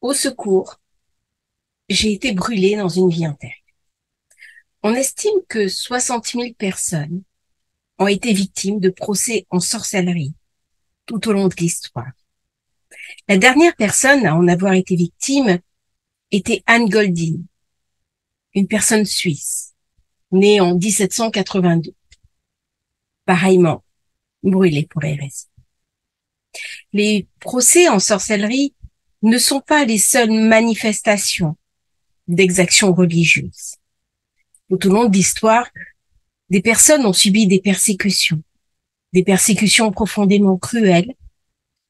Au secours, j'ai été brûlée dans une vie antérieure. On estime que 60 000 personnes ont été victimes de procès en sorcellerie tout au long de l'histoire. La dernière personne à en avoir été victime était Anne Goldin, une personne suisse, née en 1782. Pareillement, brûlée pour hérésie. Les procès en sorcellerie ne sont pas les seules manifestations d'exactions religieuses. Tout au long de l'histoire, des personnes ont subi des persécutions profondément cruelles,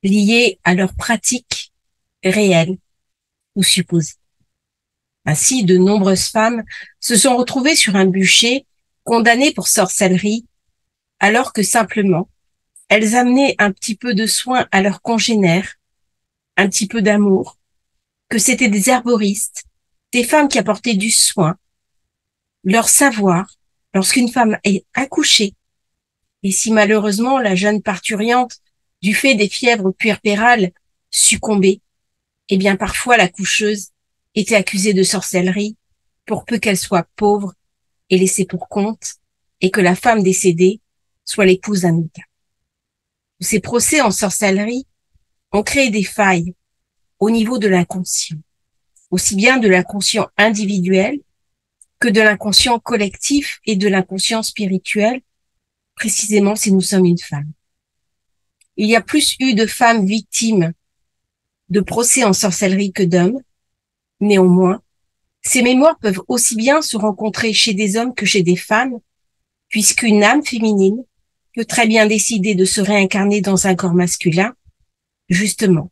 liées à leurs pratiques réelles ou supposées. Ainsi, de nombreuses femmes se sont retrouvées sur un bûcher, condamnées pour sorcellerie, alors que simplement, elles amenaient un petit peu de soin à leurs congénères, un petit peu d'amour, que c'étaient des herboristes, des femmes qui apportaient du soin, leur savoir, lorsqu'une femme est accouchée, et si malheureusement la jeune parturiente, du fait des fièvres puerpérales, succombait, eh bien parfois la coucheuse était accusée de sorcellerie, pour peu qu'elle soit pauvre et laissée pour compte, et que la femme décédée soit l'épouse d'un notaire. Ces procès en sorcellerie ont créé des failles au niveau de l'inconscient, aussi bien de l'inconscient individuel que de l'inconscient collectif et de l'inconscient spirituel, précisément si nous sommes une femme. Il y a plus eu de femmes victimes de procès en sorcellerie que d'hommes. Néanmoins, ces mémoires peuvent aussi bien se rencontrer chez des hommes que chez des femmes, puisqu'une âme féminine peut très bien décider de se réincarner dans un corps masculin, justement,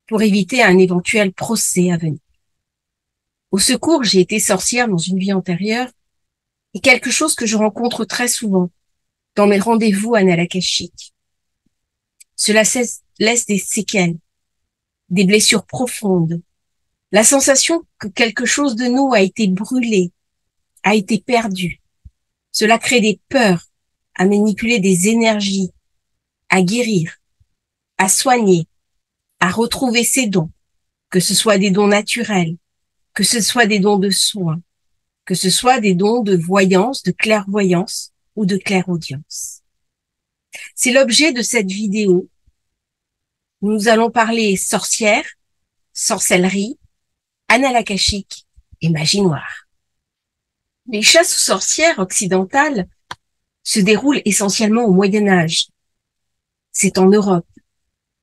pour éviter un éventuel procès à venir. Au secours, j'ai été sorcière dans une vie antérieure, et quelque chose que je rencontre très souvent dans mes rendez-vous anal-akashiques. Cela laisse des séquelles, des blessures profondes, la sensation que quelque chose de nous a été brûlé, a été perdu. Cela crée des peurs, à manipuler des énergies, à guérir, à soigner, à retrouver ses dons, que ce soit des dons naturels, que ce soit des dons de soins, que ce soit des dons de voyance, de clairvoyance ou de clairaudience. C'est l'objet de cette vidéo. Nous allons parler sorcière, sorcellerie, annales akashiques et magie noire. Les chasses aux sorcières occidentales se déroulent essentiellement au Moyen Âge. C'est en Europe.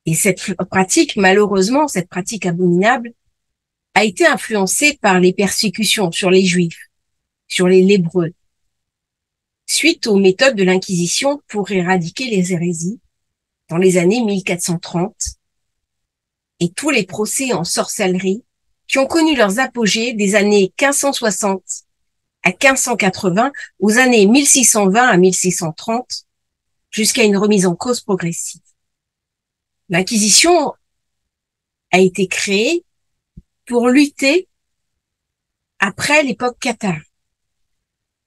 Et cette pratique, malheureusement, cette pratique abominable, a été influencée par les persécutions sur les Juifs, sur les Lébreux, suite aux méthodes de l'Inquisition pour éradiquer les hérésies dans les années 1430 et tous les procès en sorcellerie qui ont connu leurs apogées des années 1560 à 1580 aux années 1620 à 1630 jusqu'à une remise en cause progressive. L'Inquisition a été créée pour lutter après l'époque cathare.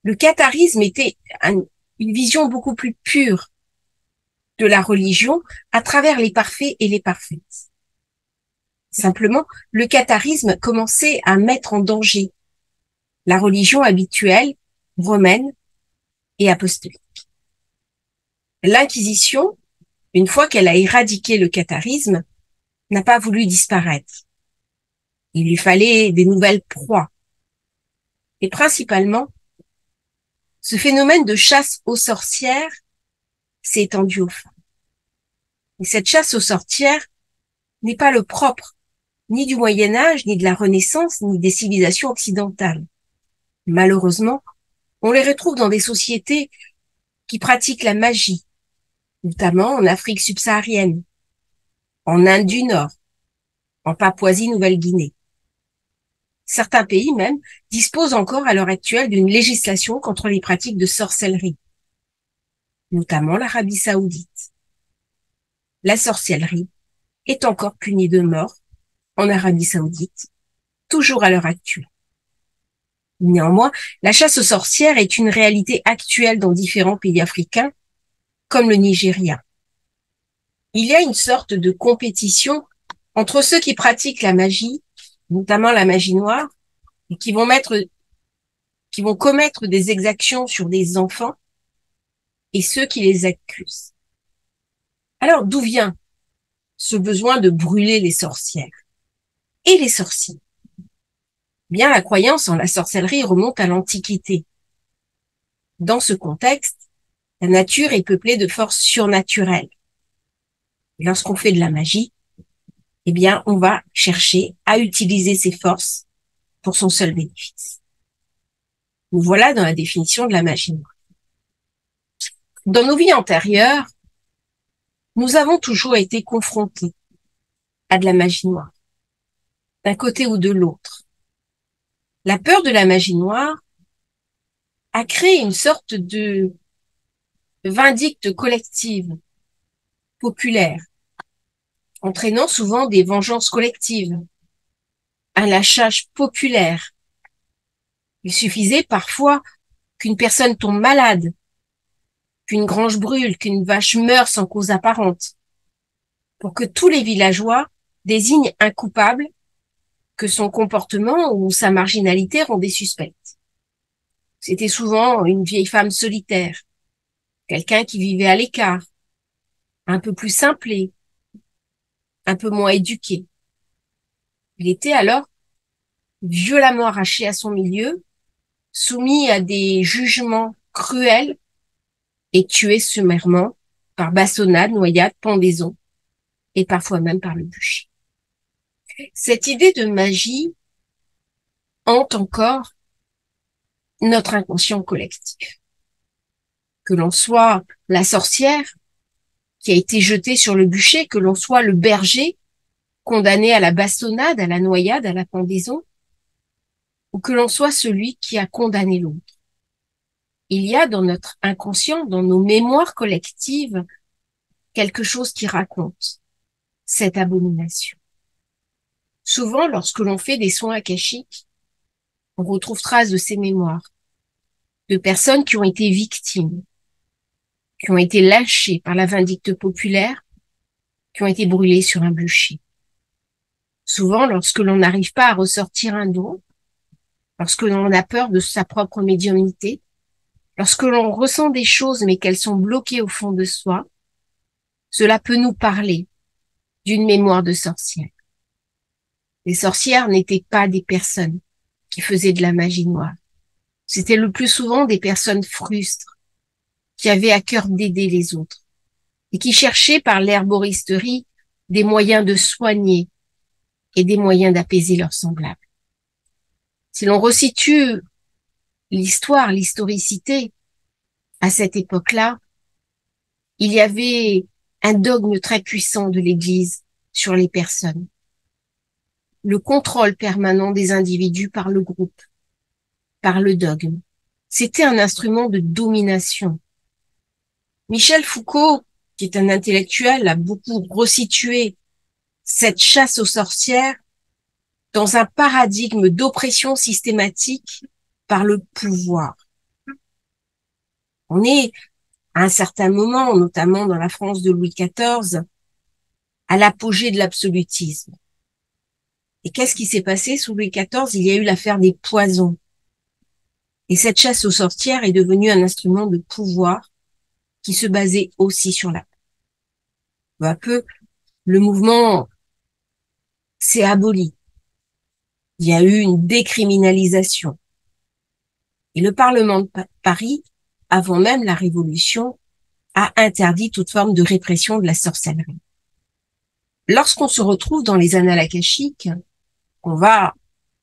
Le catharisme était une vision beaucoup plus pure de la religion à travers les parfaits et les parfaites. Simplement, le catharisme commençait à mettre en danger la religion habituelle, romaine et apostolique. L'Inquisition, une fois qu'elle a éradiqué le catharisme, n'a pas voulu disparaître. Il lui fallait des nouvelles proies. Et principalement, ce phénomène de chasse aux sorcières s'est étendu aux femmes. Et cette chasse aux sorcières n'est pas le propre ni du Moyen-Âge, ni de la Renaissance, ni des civilisations occidentales. Malheureusement, on les retrouve dans des sociétés qui pratiquent la magie, notamment en Afrique subsaharienne, en Inde du Nord, en Papouasie-Nouvelle-Guinée. Certains pays même disposent encore à l'heure actuelle d'une législation contre les pratiques de sorcellerie, notamment l'Arabie saoudite. La sorcellerie est encore punie de mort en Arabie saoudite, toujours à l'heure actuelle. Néanmoins, la chasse aux sorcières est une réalité actuelle dans différents pays africains, comme le Nigeria. Il y a une sorte de compétition entre ceux qui pratiquent la magie notamment la magie noire, et qui vont commettre des exactions sur des enfants et ceux qui les accusent. Alors, d'où vient ce besoin de brûler les sorcières et les sorciers? Bien, la croyance en la sorcellerie remonte à l'Antiquité. Dans ce contexte, la nature est peuplée de forces surnaturelles. Et lorsqu'on fait de la magie, eh bien, on va chercher à utiliser ces forces pour son seul bénéfice. Nous voilà dans la définition de la magie noire. Dans nos vies antérieures, nous avons toujours été confrontés à de la magie noire, d'un côté ou de l'autre. La peur de la magie noire a créé une sorte de vindicte collective, populaire, entraînant souvent des vengeances collectives, un lâchage populaire. Il suffisait parfois qu'une personne tombe malade, qu'une grange brûle, qu'une vache meure sans cause apparente, pour que tous les villageois désignent un coupable que son comportement ou sa marginalité rendait suspecte. C'était souvent une vieille femme solitaire, quelqu'un qui vivait à l'écart, un peu plus simplé, un peu moins éduqué. Il était alors violemment arraché à son milieu, soumis à des jugements cruels et tué sommairement par bastonnade, noyade, pendaison et parfois même par le bûcher. Cette idée de magie hante encore notre inconscient collectif. Que l'on soit la sorcière qui a été jetée sur le bûcher, que l'on soit le berger condamné à la bastonnade, à la noyade, à la pendaison, ou que l'on soit celui qui a condamné l'autre. Il y a dans notre inconscient, dans nos mémoires collectives, quelque chose qui raconte cette abomination. Souvent, lorsque l'on fait des soins akashiques, on retrouve trace de ces mémoires, de personnes qui ont été victimes, qui ont été lâchées par la vindicte populaire, qui ont été brûlées sur un bûcher. Souvent, lorsque l'on n'arrive pas à ressortir un don, lorsque l'on a peur de sa propre médiumnité, lorsque l'on ressent des choses mais qu'elles sont bloquées au fond de soi, cela peut nous parler d'une mémoire de sorcière. Les sorcières n'étaient pas des personnes qui faisaient de la magie noire. C'était le plus souvent des personnes frustres, qui avaient à cœur d'aider les autres et qui cherchaient par l'herboristerie des moyens de soigner et des moyens d'apaiser leurs semblables. Si l'on resitue l'histoire, l'historicité, à cette époque-là, il y avait un dogme très puissant de l'Église sur les personnes. Le contrôle permanent des individus par le groupe, par le dogme. C'était un instrument de domination. Michel Foucault, qui est un intellectuel, a beaucoup resitué cette chasse aux sorcières dans un paradigme d'oppression systématique par le pouvoir. On est, à un certain moment, notamment dans la France de Louis XIV, à l'apogée de l'absolutisme. Et qu'est-ce qui s'est passé sous Louis XIV? Il y a eu l'affaire des poisons. Et cette chasse aux sorcières est devenue un instrument de pouvoir qui se basait aussi sur la peur. Peu à peu, le mouvement s'est aboli. Il y a eu une décriminalisation. Et le Parlement de Paris, avant même la Révolution, a interdit toute forme de répression de la sorcellerie. Lorsqu'on se retrouve dans les annales akashiques, on va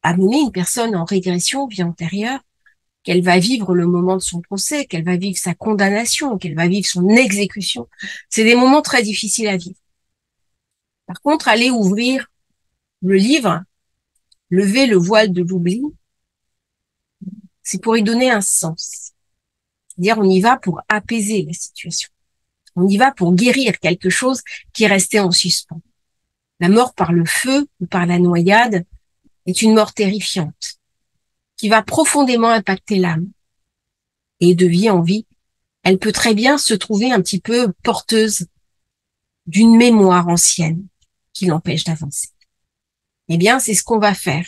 amener une personne en régression vie antérieure, qu'elle va vivre le moment de son procès, qu'elle va vivre sa condamnation, qu'elle va vivre son exécution. C'est des moments très difficiles à vivre. Par contre, aller ouvrir le livre, lever le voile de l'oubli, c'est pour y donner un sens. C'est-à-dire, on y va pour apaiser la situation. On y va pour guérir quelque chose qui est resté en suspens. La mort par le feu ou par la noyade est une mort terrifiante qui va profondément impacter l'âme. Et de vie en vie, elle peut très bien se trouver un petit peu porteuse d'une mémoire ancienne qui l'empêche d'avancer. Eh bien, c'est ce qu'on va faire.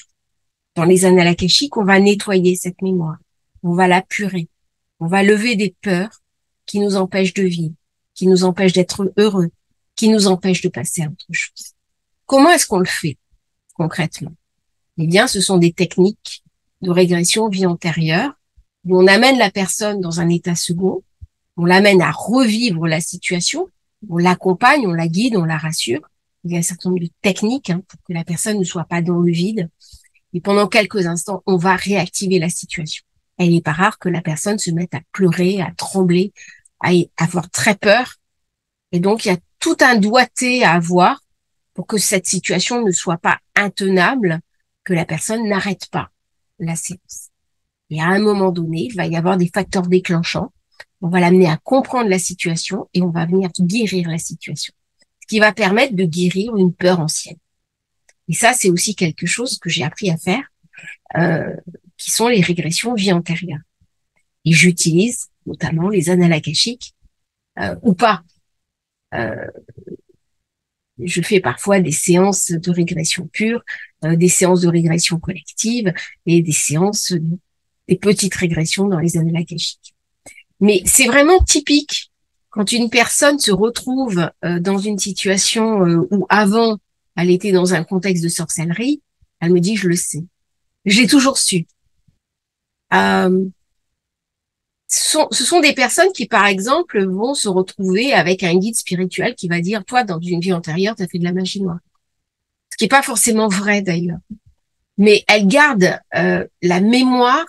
Dans les annales akashiques, on va nettoyer cette mémoire. On va l'apurer. On va lever des peurs qui nous empêchent de vivre, qui nous empêchent d'être heureux, qui nous empêchent de passer à autre chose. Comment est-ce qu'on le fait concrètement? Eh bien, ce sont des techniques de régression vie antérieure où on amène la personne dans un état second, on l'amène à revivre la situation, on l'accompagne, on la guide, on la rassure. Il y a un certain nombre de techniques pour que la personne ne soit pas dans le vide. Et pendant quelques instants, on va réactiver la situation. Il n'est pas rare que la personne se mette à pleurer, à trembler, à avoir très peur. Et donc, il y a tout un doigté à avoir pour que cette situation ne soit pas intenable, que la personne n'arrête pas la séance. Et à un moment donné, il va y avoir des facteurs déclenchants. On va l'amener à comprendre la situation et on va venir guérir la situation. Ce qui va permettre de guérir une peur ancienne. Et ça, c'est aussi quelque chose que j'ai appris à faire, qui sont les régressions vie antérieure. Et j'utilise notamment les annales akashiques, ou pas. Je fais parfois des séances de régression pure, des séances de régression collective et des séances, des petites régressions dans les annales akashiques. Mais c'est vraiment typique quand une personne se retrouve dans une situation où avant elle était dans un contexte de sorcellerie, elle me dit je le sais, je l'ai toujours su. Ce sont des personnes qui, par exemple, vont se retrouver avec un guide spirituel qui va dire, toi, dans une vie antérieure, tu as fait de la magie noire. Ce qui n'est pas forcément vrai, d'ailleurs. Mais elles gardent la mémoire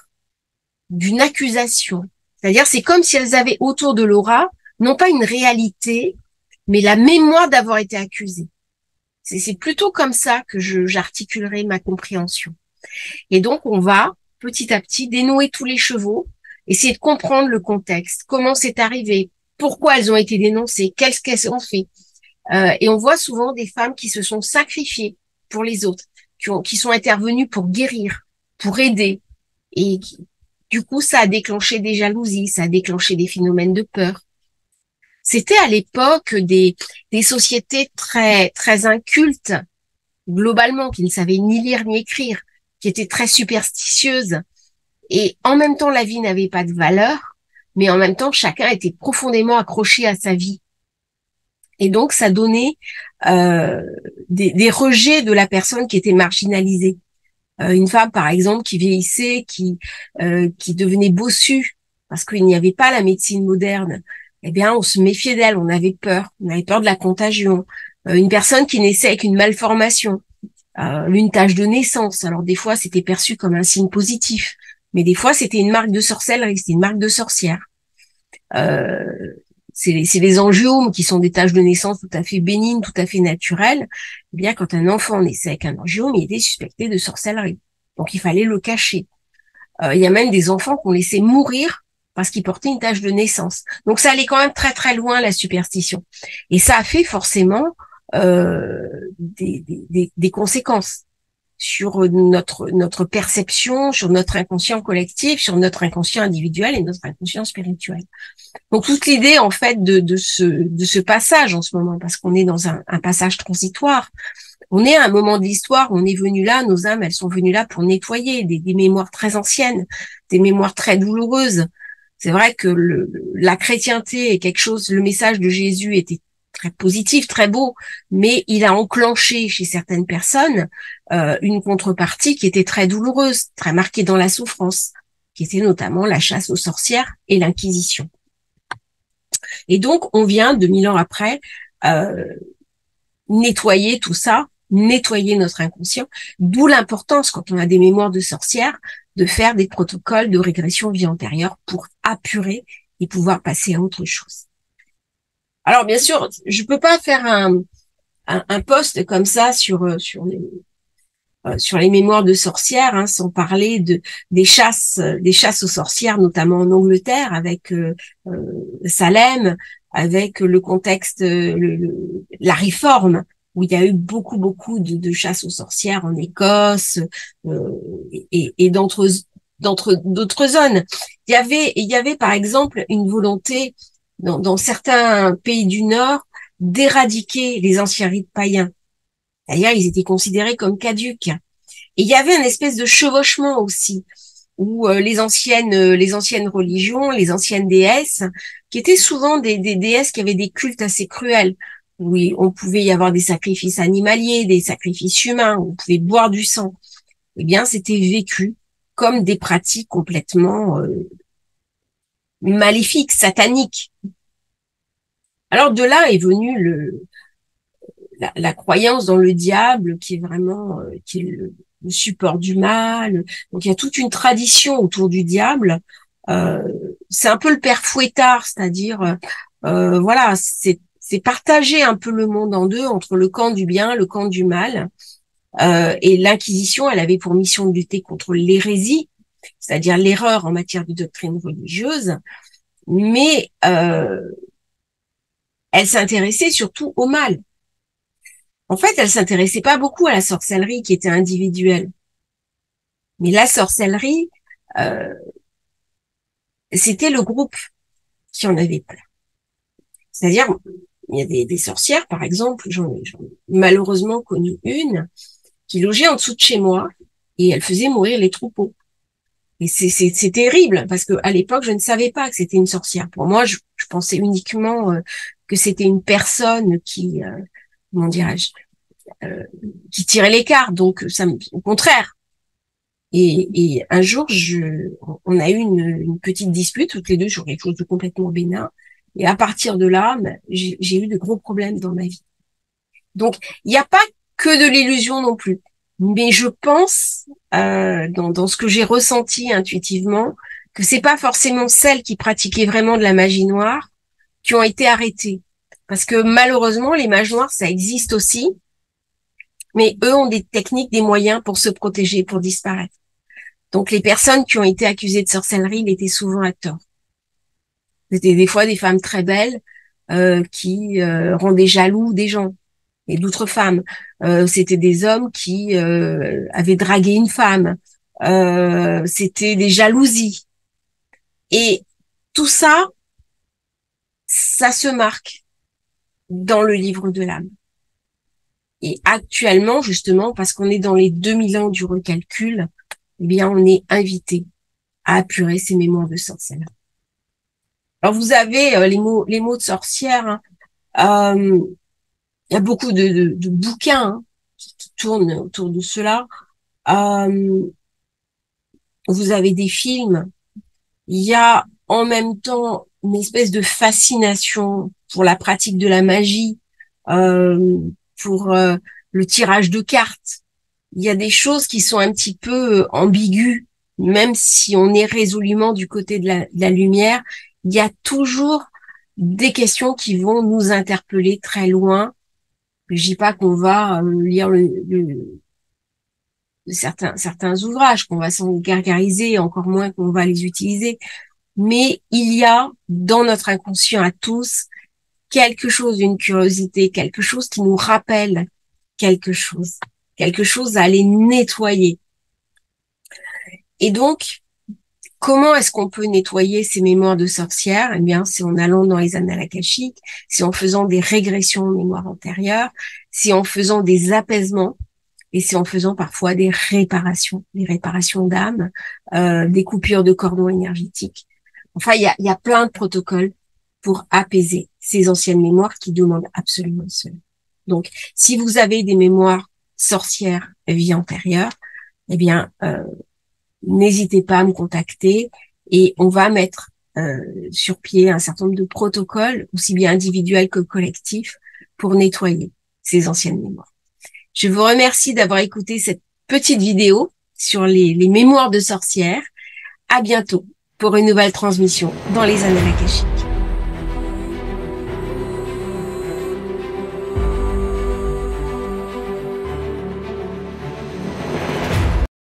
d'une accusation. C'est-à-dire, c'est comme si elles avaient autour de l'aura, non pas une réalité, mais la mémoire d'avoir été accusées. C'est plutôt comme ça que j'articulerai ma compréhension. Et donc, on va, petit à petit, dénouer tous les chevaux, essayer de comprendre le contexte, comment c'est arrivé, pourquoi elles ont été dénoncées, qu'est-ce qu'elles ont fait. Et on voit souvent des femmes qui se sont sacrifiées pour les autres, qui sont intervenues pour guérir, pour aider. Et du coup, ça a déclenché des jalousies, ça a déclenché des phénomènes de peur. C'était à l'époque des sociétés très, très incultes, globalement, qui ne savaient ni lire ni écrire, qui étaient très superstitieuses. Et en même temps, la vie n'avait pas de valeur, mais en même temps, chacun était profondément accroché à sa vie. Et donc, ça donnait des rejets de la personne qui était marginalisée. Une femme, par exemple, qui vieillissait, qui devenait bossue, parce qu'il n'y avait pas la médecine moderne, eh bien, on se méfiait d'elle, on avait peur de la contagion. Une personne qui naissait avec une malformation, une tache de naissance. Alors, des fois, c'était perçu comme un signe positif, mais des fois, c'était une marque de sorcellerie, c'était une marque de sorcière. C'est les angiomes qui sont des taches de naissance tout à fait bénignes, tout à fait naturelles. Eh bien, quand un enfant naissait avec un angiome, il était suspecté de sorcellerie. Donc, il fallait le cacher. Il y a même des enfants qu'on laissait mourir parce qu'ils portaient une tache de naissance. Donc, ça allait quand même très, très loin, la superstition. Et ça a fait forcément des conséquences sur notre perception, sur notre inconscient collectif, sur notre inconscient individuel et notre inconscient spirituel. Donc toute l'idée en fait de ce passage en ce moment, parce qu'on est dans un passage transitoire, on est à un moment de l'histoire où on est venu là, nos âmes elles sont venues là pour nettoyer des mémoires très anciennes, des mémoires très douloureuses. C'est vrai que la chrétienté est quelque chose, le message de Jésus était très positif, très beau, mais il a enclenché chez certaines personnes une contrepartie qui était très douloureuse, très marquée dans la souffrance, qui était notamment la chasse aux sorcières et l'inquisition. Et donc, on vient, 2000 ans après, nettoyer tout ça, nettoyer notre inconscient, d'où l'importance, quand on a des mémoires de sorcières, de faire des protocoles de régression vie antérieure pour apurer et pouvoir passer à autre chose. Alors, bien sûr, je peux pas faire un post comme ça sur les mémoires de sorcières, sans parler des chasses aux sorcières, notamment en Angleterre, avec Salem, avec le contexte, la réforme, où il y a eu beaucoup de chasses aux sorcières en Écosse et d'autres zones. Il y avait par exemple une volonté dans certains pays du Nord d'éradiquer les anciens rites païens. D'ailleurs, ils étaient considérés comme caduques. Et il y avait une espèce de chevauchement aussi, où les anciennes religions, les anciennes déesses, qui étaient souvent des déesses qui avaient des cultes assez cruels. Oui, on pouvait y avoir des sacrifices animaliers, des sacrifices humains, on pouvait boire du sang. Eh bien, c'était vécu comme des pratiques complètement maléfiques, sataniques. Alors de là est venue la croyance dans le diable, qui est vraiment qui est le support du mal. Donc il y a toute une tradition autour du diable. Euh, c'est un peu le père Fouettard, c'est-à-dire voilà, c'est partager un peu le monde en deux entre le camp du bien, le camp du mal. Et l'Inquisition, elle avait pour mission de lutter contre l'hérésie, c'est-à-dire l'erreur en matière de doctrine religieuse, mais elle s'intéressait surtout au mal. En fait, elle s'intéressait pas beaucoup à la sorcellerie qui était individuelle. Mais la sorcellerie, euh, c'était le groupe qui en avait peur. C'est-à-dire, il y a des sorcières, par exemple, j'en ai malheureusement connu une, qui logeait en dessous de chez moi, et elle faisait mourir les troupeaux. Et c'est terrible, parce que à l'époque, je ne savais pas que c'était une sorcière. Pour moi, je pensais uniquement que c'était une personne qui, comment dirais-je, euh, qui tirait les cartes. Donc, au contraire. Et un jour, on a eu une petite dispute, toutes les deux, sur quelque chose de complètement bénin. Et à partir de là, j'ai eu de gros problèmes dans ma vie. Donc, il n'y a pas que de l'illusion non plus. Mais je pense, dans ce que j'ai ressenti intuitivement, que c'est pas forcément celles qui pratiquaient vraiment de la magie noire qui ont été arrêtées. Parce que malheureusement, les mages noirs, ça existe aussi, mais eux ont des techniques, des moyens pour se protéger, pour disparaître. Donc les personnes qui ont été accusées de sorcellerie l'étaient souvent à tort. C'était des fois des femmes très belles qui rendaient jaloux des gens et d'autres femmes. C'était des hommes qui avaient dragué une femme. C'était des jalousies. Et tout ça, ça se marque dans le livre de l'âme. Et actuellement, justement, parce qu'on est dans les 2000 ans du recalcul, eh bien, on est invité à apurer ces mémoires de sorcellerie. Alors, vous avez les mots de sorcière. Hein. Il y a beaucoup de bouquins qui tournent autour de cela. Vous avez des films. Il y a en même temps une espèce de fascination pour la pratique de la magie, euh, pour le tirage de cartes. Il y a des choses qui sont un petit peu ambiguës, même si on est résolument du côté de la lumière. Il y a toujours des questions qui vont nous interpeller très loin. Je dis pas qu'on va lire certains ouvrages, qu'on va s'en gargariser, encore moins qu'on va les utiliser. Mais il y a dans notre inconscient à tous quelque chose, une curiosité, quelque chose qui nous rappelle quelque chose à aller nettoyer. Et donc, comment est-ce qu'on peut nettoyer ces mémoires de sorcières? Eh bien, c'est en allant dans les annales akashiques, c'est en faisant des régressions aux mémoires antérieures, c'est en faisant des apaisements, et c'est en faisant parfois des réparations d'âme, des coupures de cordons énergétiques. Enfin, il y a plein de protocoles pour apaiser ces anciennes mémoires qui demandent absolument cela. Donc, si vous avez des mémoires sorcières vie antérieure, eh bien, n'hésitez pas à me contacter et on va mettre sur pied un certain nombre de protocoles, aussi bien individuels que collectifs, pour nettoyer ces anciennes mémoires. Je vous remercie d'avoir écouté cette petite vidéo sur les mémoires de sorcières. À bientôt pour une nouvelle transmission dans les annales akashiques.